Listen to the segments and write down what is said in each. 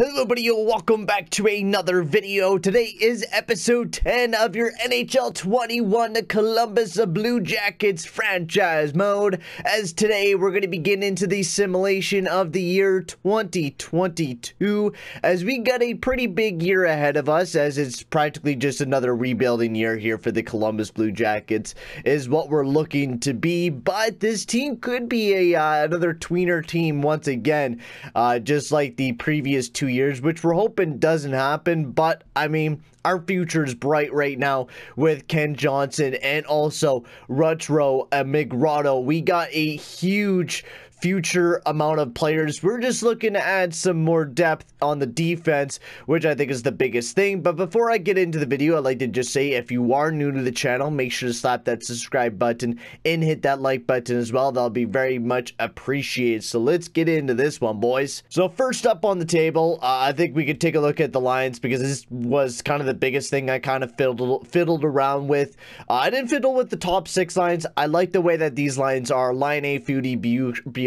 Hello everybody, welcome back to another video. Today is episode 10 of your NHL 21 Columbus Blue Jackets franchise mode. As today we're going to be getting into the simulation of the year 2022, as we got a pretty big year ahead of us, as it's practically just another rebuilding year here for the Columbus Blue Jackets is what we're looking to be. But this team could be another tweener team once again, just like the previous 2 years, which we're hoping doesn't happen. But I mean, our future is bright right now with Ken Johnson and also Rutro and McGrotto. We got a huge future amount of players. We're just looking to add some more depth on the defense, which I think is the biggest thing. But before I get into the video, I'd like to just say, if you are new to the channel, make sure to slap that subscribe button and hit that like button as well. That'll be very much appreciated. So let's get into this one, boys. So first up on the table, I think we could take a look at the lines, because this was kind of the biggest thing I kind of fiddled around with. I didn't fiddle with the top 6 lines. I like the way that these lines are: Laine, Foudy,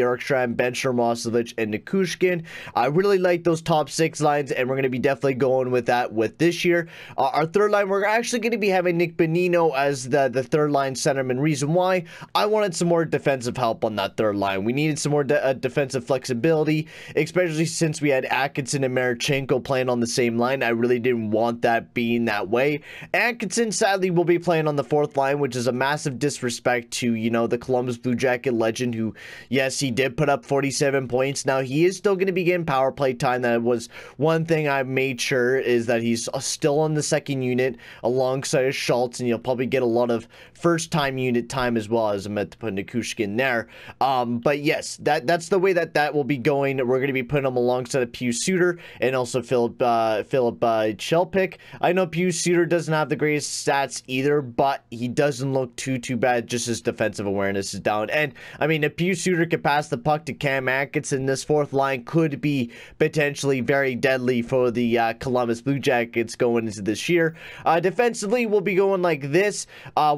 Bemstrom, Bemstrom, and Nikushkin. I really like those top 6 lines, and we're going to be definitely going with that with this year. Our third line, we're actually going to be having Nick Bonino as the third line centerman. Reason why: I wanted some more defensive help on that third line. We needed some more defensive flexibility, especially since we had Atkinson and Marchenko playing on the same line. I really didn't want that being that way. Atkinson sadly will be playing on the 4th line, which is a massive disrespect to, you know, the Columbus Blue Jacket legend, who, yes, he did put up 47 points. Now, he is still going to be getting power play time. That was one thing I made sure, is that he's still on the 2nd unit alongside Schultz, and you'll probably get a lot of first-time unit time as well, as I meant to put Nikushkin there. But yes, that's the way that will be going. We're going to be putting him alongside of Pius Suter and also Philip Chelpick. I know Pius Suter doesn't have the greatest stats either, but he doesn't look too bad. Just his defensive awareness is down. And I mean, if Pius Suter could pass the puck to Cam Atkinson, this 4th line could be potentially very deadly for the Columbus Blue Jackets going into this year. Defensively, we'll be going like this.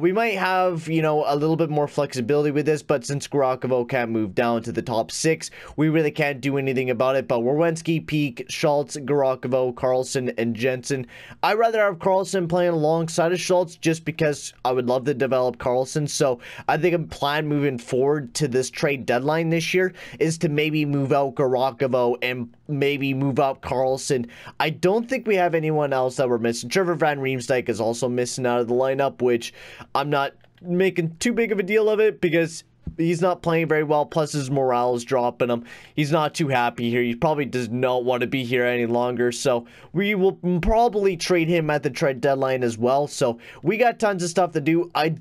We might have, you know, a little bit more flexibility with this, but since Garakavo can't move down to the top 6, we really can't do anything about it. But Werenski, Peak, Schultz, Garakavo, Carlson, and Jensen. I'd rather have Carlson playing alongside of Schultz, just because I would love to develop Carlson. So I think a plan moving forward to this trade deadline this year is to maybe move out Garakavo and maybe move out Carlson. I don't think we have anyone else that we're missing. Trevor Van Riemsdyk is also missing out of the lineup, which I'm not making too big of a deal of it, because he's not playing very well, plus his morale is dropping him. He's not too happy here. He probably does not want to be here any longer, so we will probably trade him at the trade deadline as well. So we got tons of stuff to do. I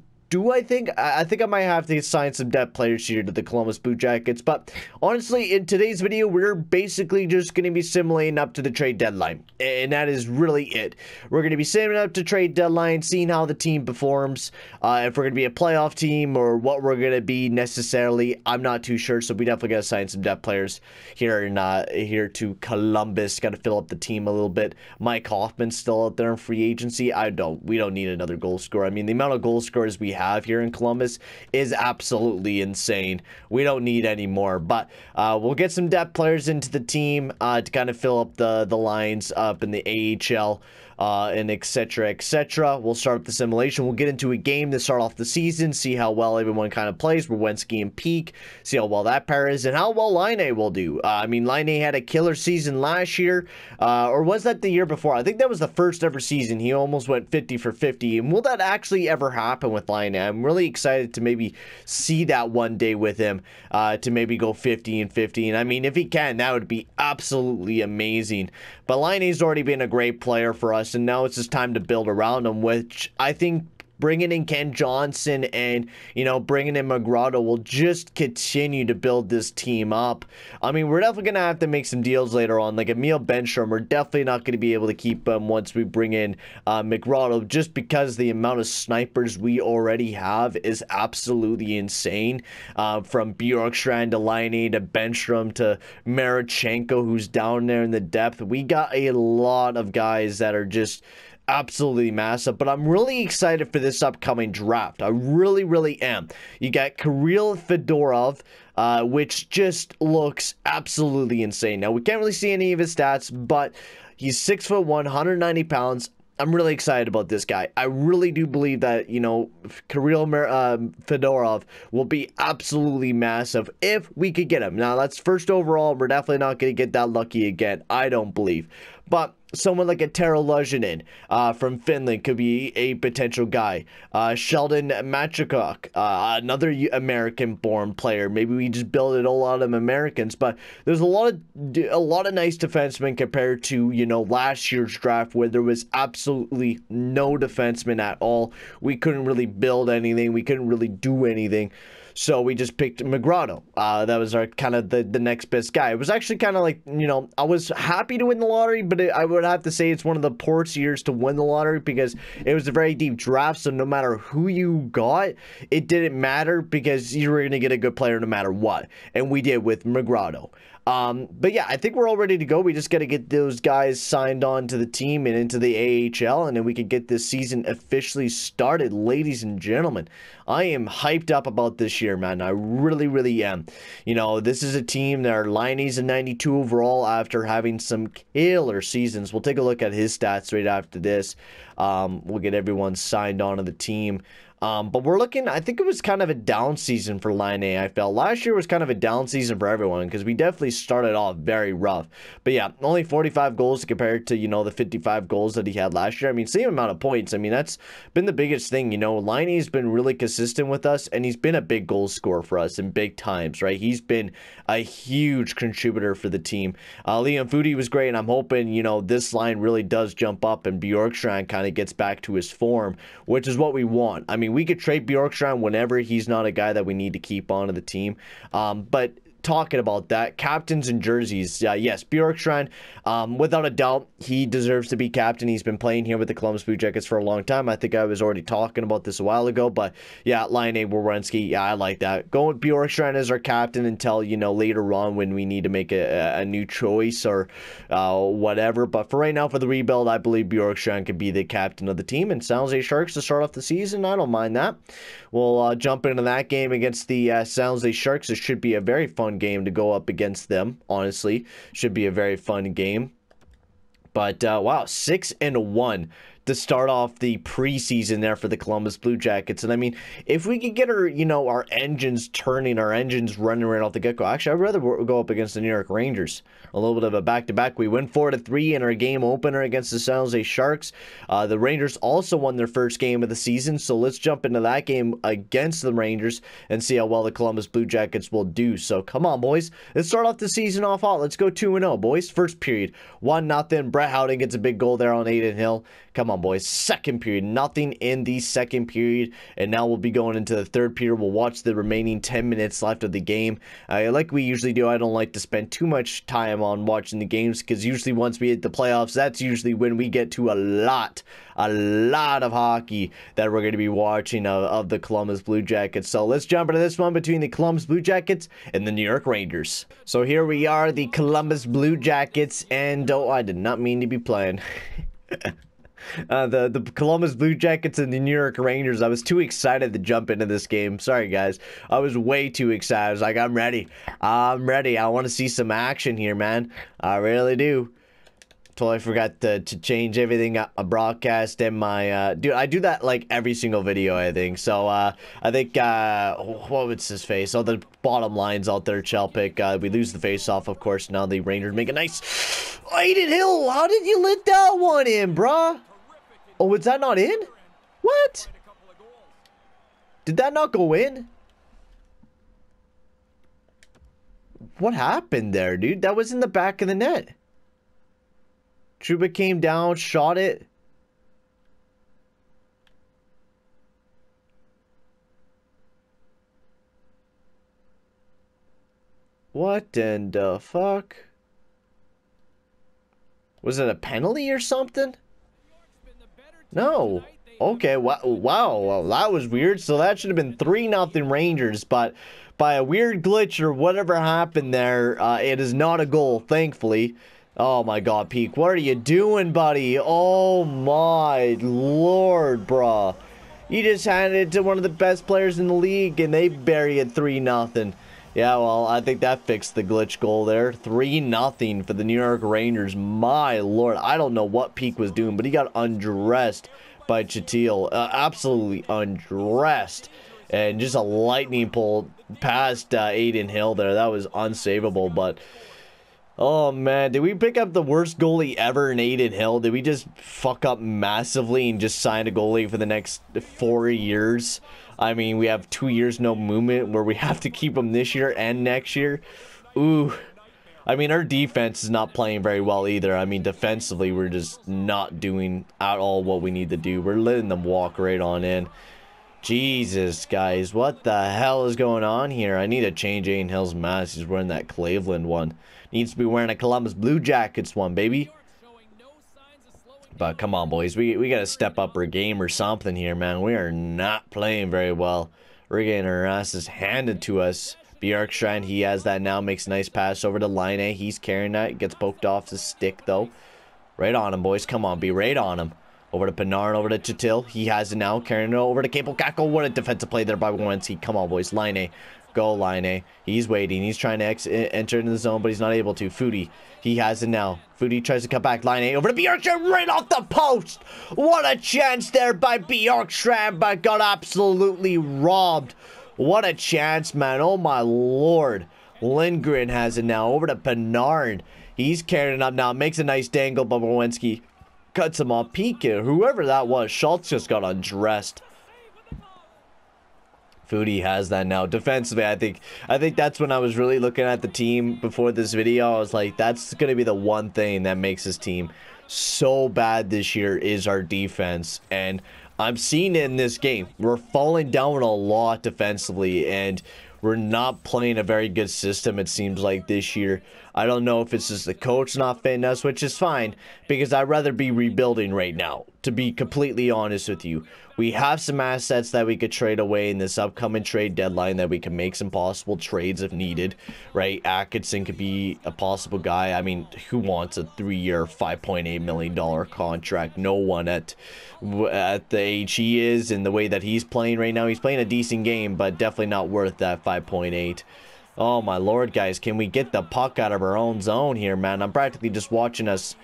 think I might have to assign some depth players here to the Columbus Blue Jackets. But honestly, in today's video, we're basically just going to be simulating up to the trade deadline, and that is really it. We're going to be simulating up to trade deadline, seeing how the team performs, if we're going to be a playoff team or what we're going to be necessarily. I'm not too sure, so we definitely got to assign some depth players here here to Columbus. Got to fill up the team a little bit. Mike Hoffman's still out there in free agency. We don't need another goal scorer. I mean, the amount of goal scorers we have here in Columbus is absolutely insane. We don't need any more, but we'll get some depth players into the team to kind of fill up the lines up in the AHL, and etc. We'll start up the simulation. We'll get into a game to start off the season, see how well everyone kind of plays. Werenski and Peak, see how well that pair is, and how well Laine will do. I mean, Laine had a killer season last year, or was that the year before? I think that was the first ever season. He almost went 50 for 50, and will that actually ever happen with Laine? I'm really excited to maybe see that one day with him, to maybe go 50 and 50. And I mean, if he can, that would be absolutely amazing. But Laine's already been a great player for us, and now it's just time to build around him, which I think bringing in Ken Johnson and, you know, bringing in McGrotto will just continue to build this team up. I mean, we're definitely going to have to make some deals later on. Like Emil Bemstrom, we're definitely not going to be able to keep him once we bring in McGrotto, just because the amount of snipers we already have is absolutely insane. From Bjorkstrand to Laine to Bemstrom to Marchenko, who's down there in the depth. We got a lot of guys that are just absolutely massive. But I'm really excited for this upcoming draft. I really am. You got Kirill Fedorov, which just looks absolutely insane. Now, we can't really see any of his stats, but he's 6'1", 190 pounds. I'm really excited about this guy. I really do believe that, you know, Kirill Fedorov will be absolutely massive if we could get him. Now, that's first overall. We're definitely not going to get that lucky again, I don't believe. But someone like a Tero Luzhinen from Finland could be a potential guy. Sheldon Machikok, another American-born player. Maybe we just build it all out of Americans. But there's a lot of nice defensemen compared to, you know, last year's draft where there was absolutely no defensemen at all. We couldn't really build anything. We couldn't really do anything. So we just picked Magrano. That was our kind of the next best guy. It was actually kind of like, you know, I was happy to win the lottery, but I would have to say it's one of the poorest years to win the lottery because it was a very deep draft. So no matter who you got, it didn't matter because you were going to get a good player no matter what. And we did with Magrano. But yeah, I think we're all ready to go. We just got to get those guys signed on to the team and into the AHL, and then we can get this season officially started, ladies and gentlemen. I am hyped up about this year, man. I really, really am. You know, this is a team that are Laine's a 92 overall after having some killer seasons. We'll take a look at his stats right after this. We'll get everyone signed on to the team. But we're looking, I think it was kind of a down season for Laine. I felt last year was kind of a down season for everyone because we definitely started off very rough. But yeah, only 45 goals compared to, you know, the 55 goals that he had last year. I mean, same amount of points. I mean, that's been the biggest thing. You know, Laine's been really consistent with us, and he's been a big goal scorer for us in big times, right? He's been a huge contributor for the team. Liam Foudy was great, and I'm hoping, you know, this line really does jump up and Bjorkstrand kind of gets back to his form, which is what we want. I mean, we could trade Bjorkstrand whenever he's not a guy that we need to keep onto the team. But talking about that, captains and jerseys, yes, Bjorkstrand, without a doubt, he deserves to be captain. He's been playing here with the Columbus Blue Jackets for a long time. I think I was already talking about this a while ago, but yeah, Laine Werenski, yeah, I like that. Go with Bjorkstrand as our captain until, you know, later on when we need to make a new choice or whatever. But for right now, for the rebuild, I believe Bjorkstrand could be the captain of the team. And San Jose Sharks to start off the season, I don't mind that. We'll jump into that game against the San Jose Sharks. It should be a very fun game to go up against them. Honestly, should be a very fun game. But wow, 6-1 to start off the preseason there for the Columbus Blue Jackets. And I mean, if we could get our, you know, our engines turning, our engines running right off the get-go. Actually, I'd rather go up against the New York Rangers. A little bit of a back-to-back. We win 4-3 in our game opener against the San Jose Sharks. The Rangers also won their first game of the season, so let's jump into that game against the Rangers and see how well the Columbus Blue Jackets will do. So come on, boys. Let's start off the season off hot. Let's go 2-0, boys. First period, 1-0. Brett Howden gets a big goal there on Adin Hill. Come on, boys. Second period, nothing in the second period, and now we'll be going into the third period. We'll watch the remaining 10 minutes left of the game. Like we usually do, I don't like to spend too much time on watching the games because usually once we hit the playoffs, that's usually when we get to a lot of hockey that we're going to be watching of the Columbus Blue Jackets. So let's jump into this one between the Columbus Blue Jackets and the New York Rangers. So here we are, the Columbus Blue Jackets, and oh, I did not mean to be playing. The Columbus Blue Jackets and the New York Rangers. I was too excited to jump into this game. Sorry, guys. I was way too excited. I was like, I'm ready. I'm ready. I want to see some action here, man. I really do. Totally forgot to change everything up, a broadcast and my, dude, I do that like every single video, I think. So, I think, what was his face? Oh, the bottom lines out there, Chelpick. We lose the face off, of course. Now the Rangers make a nice, Adin Hill, how did you let that one in, bruh? Oh, was that not in? What? Did that not go in? What happened there, dude? That was in the back of the net. Trouba came down, shot it. What in the fuck? Was it a penalty or something? No. Okay, wow, well, that was weird. So that should have been 3-0 Rangers, but by a weird glitch or whatever happened there, it is not a goal, thankfully. Oh my god, Peak, what are you doing, buddy? Oh my lord, bruh. You just handed it to one of the best players in the league, and they bury it 3-0. Yeah, well, I think that fixed the glitch goal there. 3-0 for the New York Rangers. My lord, I don't know what Peak was doing, but he got undressed by Chatil. Absolutely undressed. And just a lightning pull past Adin Hill there. That was unsavable, but... Oh, man. Did we pick up the worst goalie ever in Adin Hill? Did we just fuck up massively and just sign a goalie for the next 4 years? I mean, we have 2 years no movement where we have to keep him this year and next year. Ooh. I mean, our defense is not playing very well either. I mean, defensively, we're just not doing at all what we need to do. We're letting them walk right on in. Jesus, guys. What the hell is going on here? I need to change Adin Hill's mask. He's wearing that Cleveland one. Needs to be wearing a Columbus Blue Jackets one, baby. But come on, boys. We got to step up our game or something here, man. We are not playing very well. We're getting our asses handed to us. Bjorkstrand, he has that now. Makes a nice pass over to Laine. He's carrying that. Gets poked off the stick, though. Right on him, boys. Come on, be right on him. Over to Panarin, over to Chatil. He has it now. Carrying it over to Cable Kako. What a defensive play there by Wentzy. Come on, boys. Laine. Go, Laine. He's waiting. He's trying to enter into the zone, but he's not able to. Foudy. He has it now. Foudy tries to cut back. Laine over to Bjorkstrand right off the post. What a chance there by Bjorkstrand, but got absolutely robbed. What a chance, man. Oh, my lord. Lindgren has it now. Over to Panarin. He's carrying it up now. Makes a nice dangle, but Wentzy cuts him off. Pika, whoever that was. Schultz just got undressed. Foudy has that now. Defensively, I think that's when I was really looking at the team before this video. I was like, that's going to be the one thing that makes this team so bad this year is our defense. And I'm seeing it in this game. We're falling down a lot defensively, and we're not playing a very good system, it seems like, this year. I don't know if it's just the coach not fitting us, which is fine, because I'd rather be rebuilding right now, to be completely honest with you. We have some assets that we could trade away in this upcoming trade deadline that we can make some possible trades if needed, right? Atkinson could be a possible guy. I mean, who wants a 3-year, $5.8 million contract? No one at the age he is and the way that he's playing right now. He's playing a decent game, but definitely not worth that 5.8. Oh, my lord, guys. Can we get the puck out of our own zone here, man? I'm practically just watching us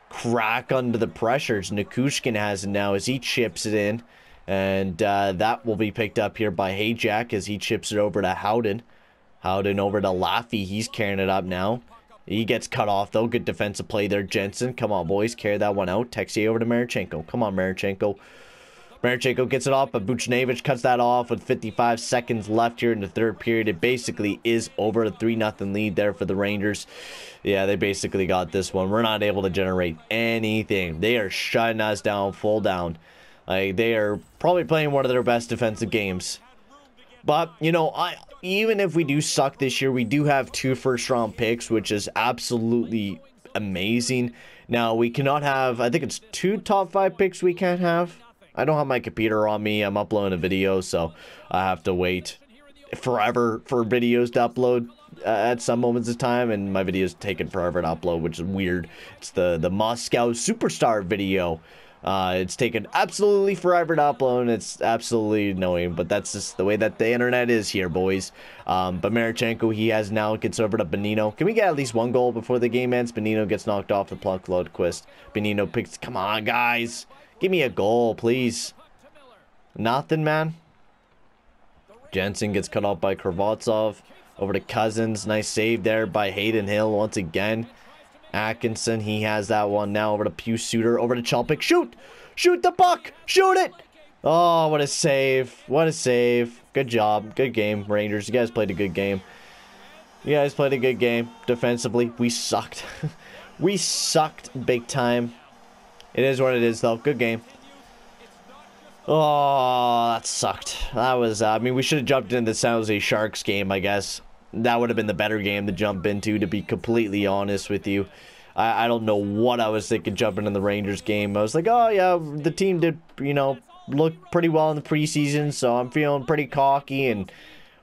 crack under the pressures. Nikushkin has it now as he chips it in. And that will be picked up here by Hayjack as he chips it over to Howden. Howden over to Laffy. He's carrying it up now. He gets cut off, though. Good defensive play there, Jensen. Come on, boys. Carry that one out. Texier over to Marchenko. Come on, Marchenko. Marchenko gets it off, but Buchnevich cuts that off with 55 seconds left here in the third period. It basically is over. A 3-0 lead there for the Rangers. Yeah, they basically got this one. We're not able to generate anything. They are shutting us down, full down. Like, they are probably playing one of their best defensive games. But, you know, even if we do suck this year, we do have 2 first-round picks, which is absolutely amazing. Now, we cannot have, I think it's 2 top 5 picks we can't have. I don't have my computer on me. I'm uploading a video, so I have to wait forever for videos to upload at some moments of time, and my video's taking forever to upload, which is weird. It's the Moscow Superstar video. It's taken absolutely forever to upload, and it's absolutely annoying, but that's just the way that the internet is here, boys. But Marchenko, he has now gets over to Benino. Can we get at least 1 goal before the game ends? Benino gets knocked off the puck, Lundqvist. Benino picks, come on, guys. Give me a goal, please. Nothing, man. Jensen gets cut off by Kravatsov. Over to Cousins. Nice save there by Adin Hill once again. Atkinson, he has that one now. Over to Pew Suter. Over to Chalpik. Shoot! Shoot the puck! Shoot it! Oh, what a save. What a save. Good job. Good game, Rangers. You guys played a good game. You guys played a good game. Defensively, we sucked. We sucked big time. It is what it is, though. Good game. Oh, that sucked. That was, I mean, we should have jumped into the San Jose Sharks game, I guess. That would have been the better game to jump into, to be completely honest with you. I don't know what I was thinking jumping in the Rangers game. I was like, oh, yeah, the team did, you know, look pretty well in the preseason, so I'm feeling pretty cocky. And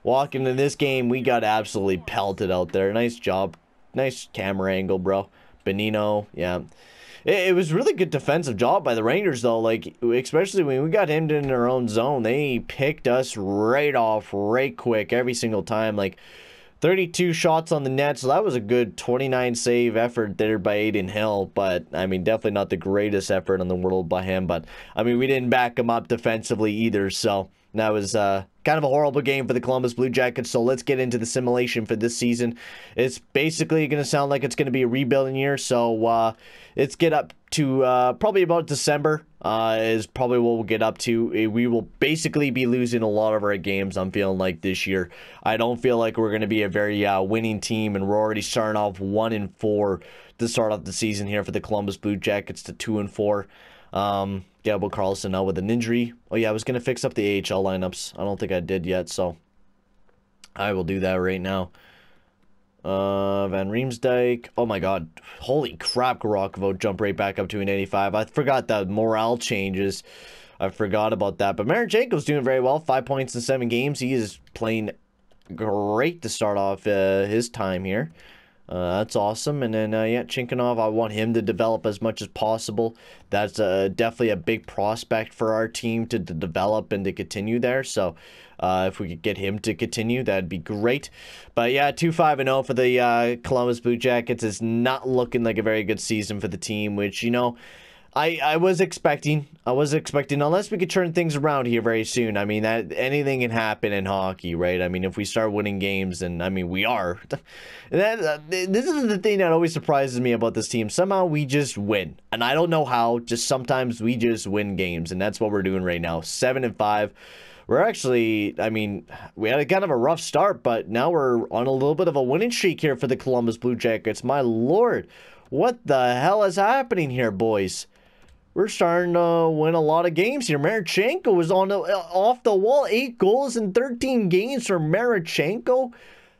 walking into this game, we got absolutely pelted out there. Nice job. Nice camera angle, bro. Benino, yeah. It was really good defensive job by the Rangers, though. Like, especially when we got him in our own zone, they picked us right off, right quick, every single time. Like, 32 shots on the net, so that was a good 29 save effort there by Adin Hill. But I mean, definitely not the greatest effort in the world by him. But I mean, we didn't back him up defensively either, so that was kind of a horrible game for the Columbus Blue Jackets. So let's get into the simulation for this season. It's basically going to sound like it's going to be a rebuilding year. So let's get up to probably about December is probably what we'll get up to. We will basically be losing a lot of our games, I'm feeling like, this year. I don't feel like we're going to be a very winning team, and we're already starting off 1-4 to start off the season here for the Columbus Blue Jackets to 2-4. Gable Carlson now with an injury. Oh yeah, I was going to fix up the AHL lineups. I don't think I did yet, so I will do that right now. Van Riemsdyk. Oh my god. Holy crap, Garokovo jumped right back up to an 85. I forgot that morale changes. I forgot about that. But Marichenko's doing very well. 5 points in 7 games. He is playing great to start off his time here. That's awesome. And then, yeah, Chinkinov, I want him to develop as much as possible. That's definitely a big prospect for our team to develop and to continue there. So, if we could get him to continue, that'd be great. But, yeah, 2-5-0 for the Columbus Blue Jackets is not looking like a very good season for the team, which, you know, I was expecting, unless we could turn things around here very soon. I mean, that anything can happen in hockey, right? I mean, if we start winning games, and I mean, we are. This is the thing that always surprises me about this team. Somehow we just win, and I don't know how. Just sometimes we just win games, and that's what we're doing right now. 7-5. We're actually, I mean, we had a kind of a rough start, but now we're on a little bit of a winning streak here for the Columbus Blue Jackets. My lord, what the hell is happening here, boys? We're starting to win a lot of games here. Marichenko was on off the wall. 8 goals in 13 games for Marichenko.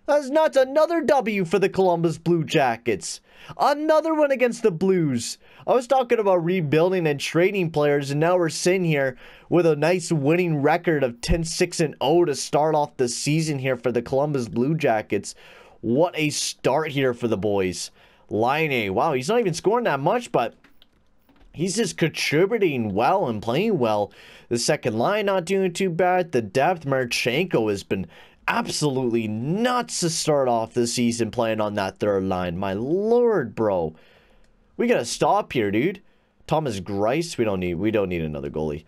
That's nuts. Another W for the Columbus Blue Jackets. Another one against the Blues. I was talking about rebuilding and trading players, and now we're sitting here with a nice winning record of 10-6-0 to start off the season here for the Columbus Blue Jackets. What a start here for the boys. Laine, wow, he's not even scoring that much, but he's just contributing well and playing well. The second line not doing too bad. The depth, Marchenko has been absolutely nuts to start off the season playing on that third line. My lord, bro. We gotta stop here, dude. Thomas Greiss, we don't need another goalie.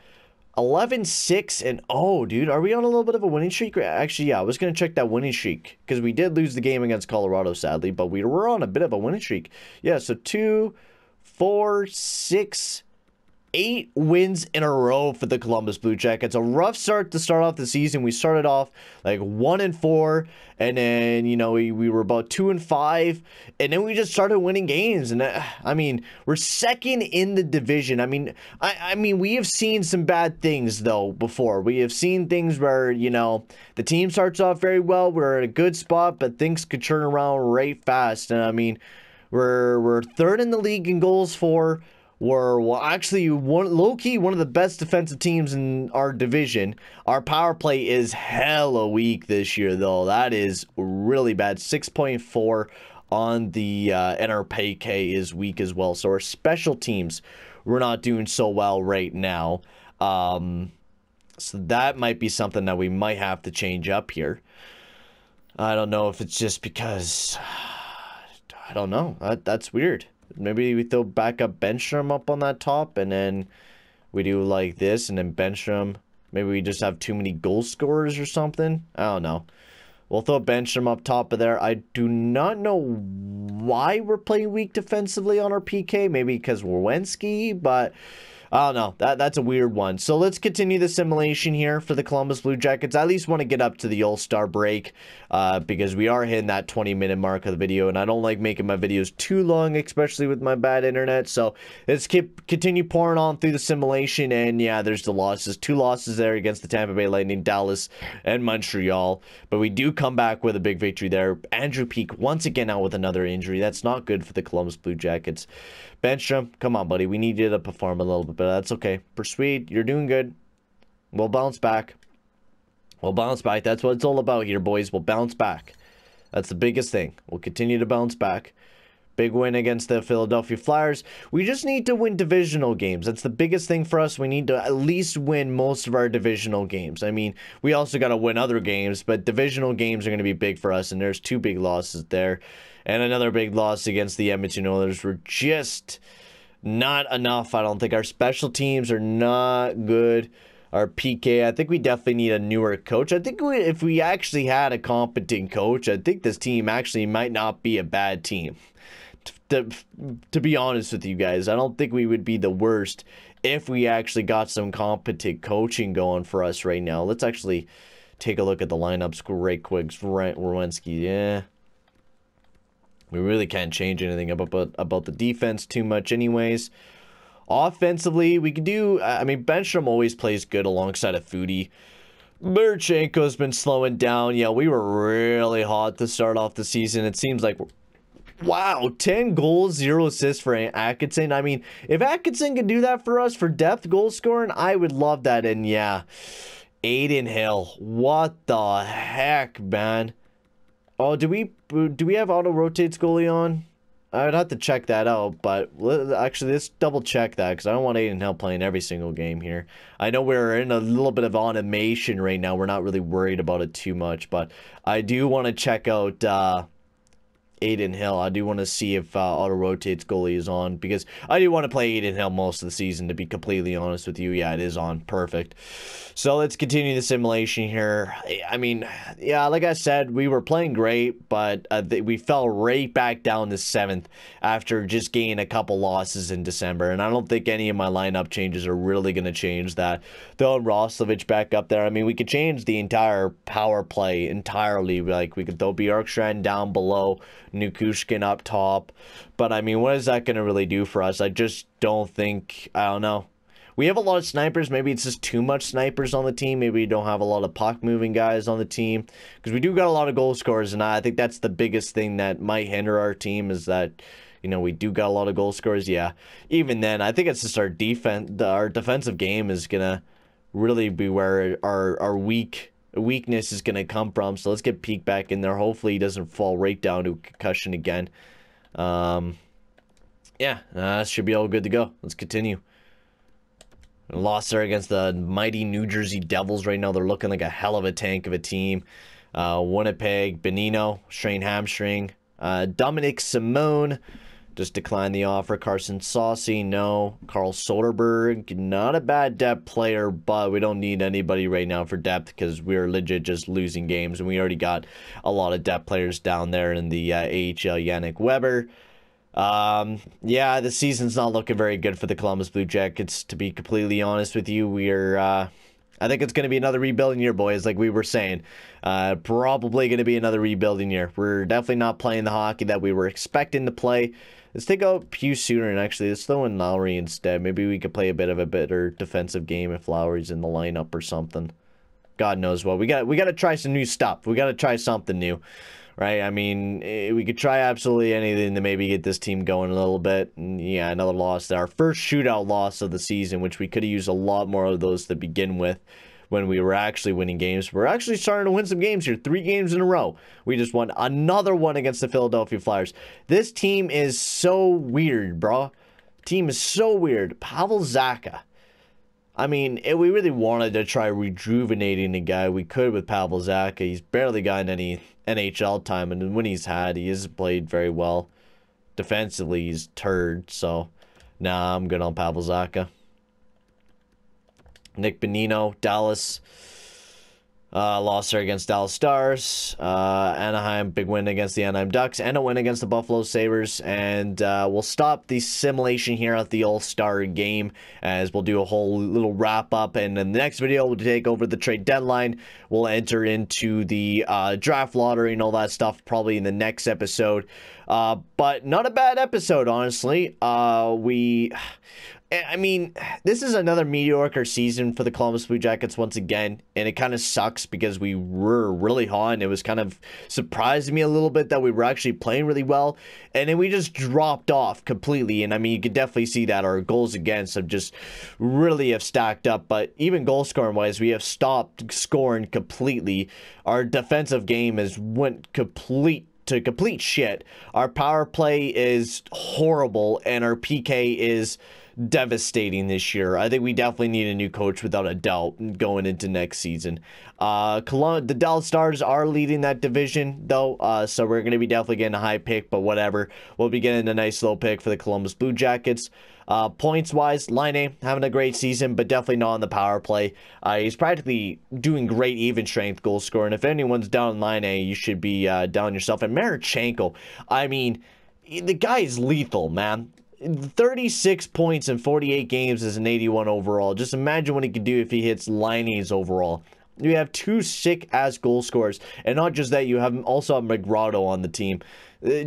11-6-0, dude. Are we on a little bit of a winning streak? Actually, yeah, I was going to check that winning streak, because we did lose the game against Colorado, sadly, but we were on a bit of a winning streak. Yeah, so 2, 4, 6, 8 wins in a row for the Columbus Blue Jackets. A rough start to start off the season. We started off like 1-4, and then, you know, we were about 2-5, and then we just started winning games. And I mean, we're second in the division. I mean, we have seen some bad things though before. We have seen things where, you know, the team starts off very well, we're at a good spot, but things could turn around right fast. And I mean, we're third in the league in goals for. We're actually low-key one of the best defensive teams in our division. Our power play is hella weak this year, though. That is really bad. 6.4 on the and our PK is weak as well. So our special teams, we're not doing so well right now. So that might be something that we might have to change up here. I don't know if it's just because... I don't know. That's weird. Maybe we throw back up Bemstrom up on that top, and then we do like this, and then Bemstrom. Maybe we just have too many goal scorers or something. I don't know. We'll throw Bemstrom up top of there. I do not know why we're playing weak defensively on our PK. Maybe because we're Wensky, but I don't know. That's a weird one. So let's continue the simulation here for the Columbus Blue Jackets. I at least want to get up to the All-Star break because we are hitting that 20-minute mark of the video, and I don't like making my videos too long, especially with my bad internet. So let's continue pouring on through the simulation, and yeah, there's the losses. 2 losses there against the Tampa Bay Lightning, Dallas, and Montreal, but we do come back with a big victory there. Andrew Peeke once again out with another injury. That's not good for the Columbus Blue Jackets. Bemstrom, come on, buddy. We need you to perform a little bit, but that's okay. Persuade, you're doing good. We'll bounce back. We'll bounce back. That's what it's all about here, boys. We'll bounce back. That's the biggest thing. We'll continue to bounce back. Big win against the Philadelphia Flyers. We just need to win divisional games. That's the biggest thing for us. We need to at least win most of our divisional games. I mean, we also got to win other games, but divisional games are going to be big for us, and there's 2 big losses there. And another big loss against the Edmonton Oilers. We're just not enough. I don't think our special teams are not good. Our PK, I think we definitely need a newer coach. I think if we actually had a competent coach, I think this team actually might not be a bad team. To be honest with you guys, I don't think we would be the worst if we actually got some competent coaching going for us right now. Let's actually take a look at the lineups right quick. Rowensky, yeah. We really can't change anything about the defense too much anyways. Offensively, we could do... I mean, Bemstrom always plays good alongside of Foudy. Marchenko's been slowing down. Yeah, we were really hot to start off the season. It seems like... Wow, 10 goals, 0 assists for Atkinson. I mean, if Atkinson can do that for us for depth goal scoring, I would love that. And yeah, Adin Hill. What the heck, man? Oh, do we have auto rotates goalie on? I'd have to check that out, but actually, let's double check that because I don't want Adin Hill playing every single game here. I know we're in a little bit of automation right now. We're not really worried about it too much, but I do want to check out Adin Hill. I do want to see if auto rotates goalie is on because I do want to play Adin Hill most of the season, to be completely honest with you. Yeah, it is on. Perfect. So let's continue the simulation here. I mean, yeah, like I said, we were playing great, but we fell right back down to 7th after just gaining a couple losses in December, and I don't think any of my lineup changes are really going to change that. Throwing Roslovic back up there, I mean, we could change the entire power play entirely. Like, we could throw Bjorkstrand down below, Nukushkin up top, but I mean, what is that going to really do for us? I just don't think, I don't know. We have a lot of snipers. Maybe it's just too much snipers on the team. Maybe we don't have a lot of puck moving guys on the team because we do got a lot of goal scorers, and I think that's the biggest thing that might hinder our team is that, you know, we do got a lot of goal scorers. Yeah, even then, I think it's just our defense. Our defensive game is gonna really be where our weakness is gonna come from. So let's get Peak back in there. Hopefully, he doesn't fall right down to concussion again. Yeah, should be all good to go. Let's continue. Lost there against the mighty New Jersey Devils right now. They're looking like a hell of a tank of a team. Winnipeg, Benino, strained hamstring. Dominic Simone just declined the offer. Carson Saucy, no. Carl Soderberg, not a bad depth player, but we don't need anybody right now for depth because we're legit just losing games, and we already got a lot of depth players down there in the AHL. Yannick Weber. Yeah, the season's not looking very good for the Columbus Blue Jackets, to be completely honest with you. I think it's going to be another rebuilding year, boys, like we were saying. Probably going to be another rebuilding year. We're definitely not playing the hockey that we were expecting to play. Let's take out Pew sooner, and actually, let's throw in Lowry instead. Maybe we could play a bit of a better defensive game if Lowry's in the lineup or something. God knows what. We got to try some new stuff. We got to try something new. Right, I mean, we could try absolutely anything to maybe get this team going a little bit. And yeah, another loss there. Our first shootout loss of the season, which we could have used a lot more of those to begin with when we were actually winning games. We're actually starting to win some games here. 3 games in a row. We just won another one against the Philadelphia Flyers. This team is so weird, bro. Team is so weird. Pavel Zacha. I mean, if we really wanted to try rejuvenating the guy, we could with Pavel Zacha. He's barely gotten any NHL time, and when he's had, he has played very well. Defensively, he's turd, so nah, I'm good on Pavel Zacha. Nick Bonino, Dallas. Lost there against Dallas Stars. Anaheim, big win against the Anaheim Ducks, and a win against the Buffalo Sabres. And we'll stop the simulation here at the All-Star game, as we'll do a whole little wrap-up. And in the next video, we'll take over the trade deadline. We'll enter into the draft lottery and all that stuff probably in the next episode. But not a bad episode, honestly. I mean, this is another mediocre season for the Columbus Blue Jackets once again, and it kind of sucks because we were really hot, and it was kind of surprising me a little bit that we were actually playing really well, and then we just dropped off completely. And I mean, you could definitely see that our goals against have just really have stacked up, but even goal scoring wise, we have stopped scoring completely. Our defensive game has went complete to complete shit. Our power play is horrible, and our PK is devastating this year. I think we definitely need a new coach without a doubt going into next season. The Dallas Stars are leading that division though, so we're going to be definitely getting a high pick, but whatever. We'll be getting a nice low pick for the Columbus Blue Jackets. Points wise, Laine having a great season, but definitely not on the power play. He's practically doing great even strength goal scoring. If anyone's down in Laine, you should be down yourself. And Marchenko, I mean, the guy is lethal, man. 36 points in 48 games as an 81 overall. Just imagine what he could do if he hits Laine's overall. You have two sick-ass goal scorers. And not just that, you have also McGrotto on the team.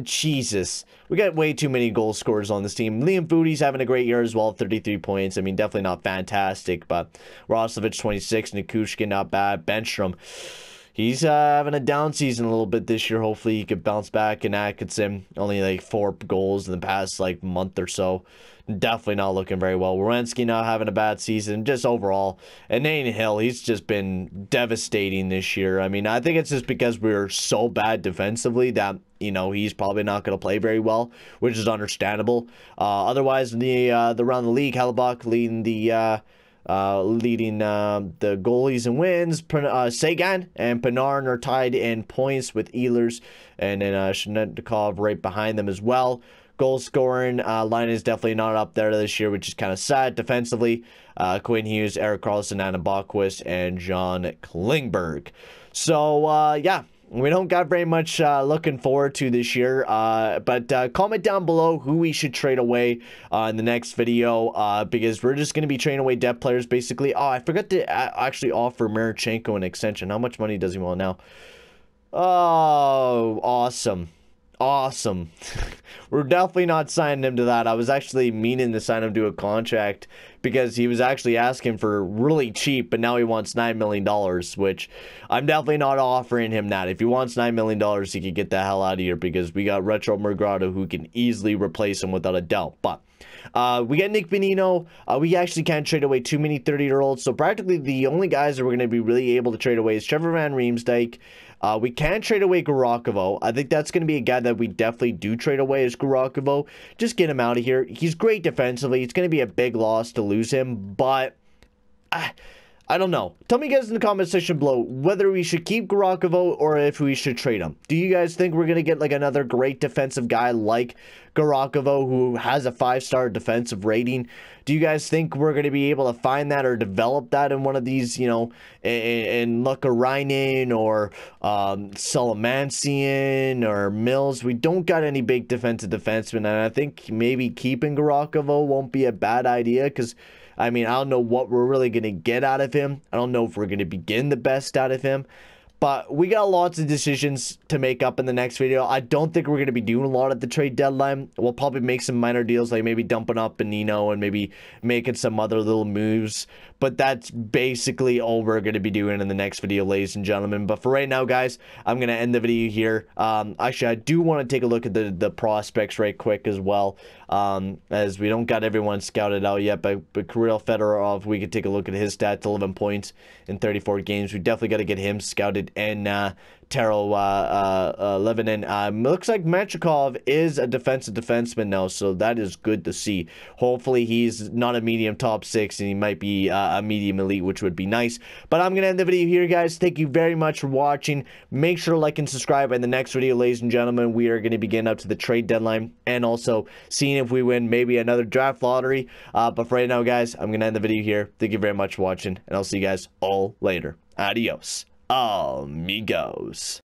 Jesus. We got way too many goal scorers on this team. Liam Foudy's having a great year as well, 33 points. I mean, definitely not fantastic, but Roslovic, 26. Nikushkin, not bad. Bemstrom, he's having a down season a little bit this year. Hopefully he could bounce back. And Atkinson, only like 4 goals in the past like month or so. Definitely not looking very well. Werenski not having a bad season, just overall. And Adin Hill, he's just been devastating this year. I mean, I think it's just because we're so bad defensively that, you know, he's probably not going to play very well, which is understandable. Otherwise, the around the league, Hellebuck leading the goalies and wins. Sagan and Panarin are tied in points with Ehlers, and then Shenetnikov right behind them as well. Goal scoring, line is definitely not up there this year, which is kind of sad. Defensively, Quinn Hughes, Erik Karlsson, Adam Bockwist, and John Klingberg. So, yeah. We don't got very much looking forward to this year, but comment down below who we should trade away in the next video, because we're just going to be trading away depth players, basically. Oh, I forgot to actually offer Marchenko an extension. How much money does he want now? Oh, awesome. Awesome. We're definitely not signing him to that. I was actually meaning to sign him to a contract because he was actually asking for really cheap, but now he wants $9 million, which I'm definitely not offering him that. If he wants $9 million, he could get the hell out of here because we got Retro McGrotto who can easily replace him without a doubt. But we got Nick Bonino. We actually can't trade away too many 30-year-olds, so practically the only guys that we're going to be really able to trade away is Trevor Van Riemsdyk. We can trade away Garokovo. I think that's going to be a guy that we definitely do trade away is Garokovo. Just get him out of here. He's great defensively. It's going to be a big loss to lose him, but I don't know. Tell me guys in the comment section below whether we should keep Garokovo or if we should trade him. Do you guys think we're going to get like another great defensive guy like Garokovo who has a 5-star defensive rating? Do you guys think we're going to be able to find that or develop that in one of these, you know, in Lukarainen or Solomansian or Mills? We don't got any big defensive defensemen, and I think maybe keeping Garokovo won't be a bad idea because, I mean, I don't know what we're really going to get out of him. I don't know if we're going to begin the best out of him. But we got lots of decisions to make up in the next video. I don't think we're going to be doing a lot at the trade deadline. We'll probably make some minor deals, like maybe dumping up Bonino and maybe making some other little moves. But that's basically all we're going to be doing in the next video, ladies and gentlemen. But for right now, guys, I'm going to end the video here. Actually, I do want to take a look at the prospects right quick as well. As we don't got everyone scouted out yet. But Kirill Fedorov, we could take a look at his stats, 11 points in 34 games. We definitely got to get him scouted. And Taro Levanon. Looks like Mechikov is a defensive defenseman now, so that is good to see. Hopefully he's not a medium top 6 and he might be a medium elite, which would be nice. But I'm going to end the video here, guys. Thank you very much for watching. Make sure to like and subscribe. In the next video, ladies and gentlemen, we are going to begin up to the trade deadline and also seeing if we win maybe another draft lottery. But for right now, guys, I'm going to end the video here. Thank you very much for watching, and I'll see you guys all later. Adios, amigos.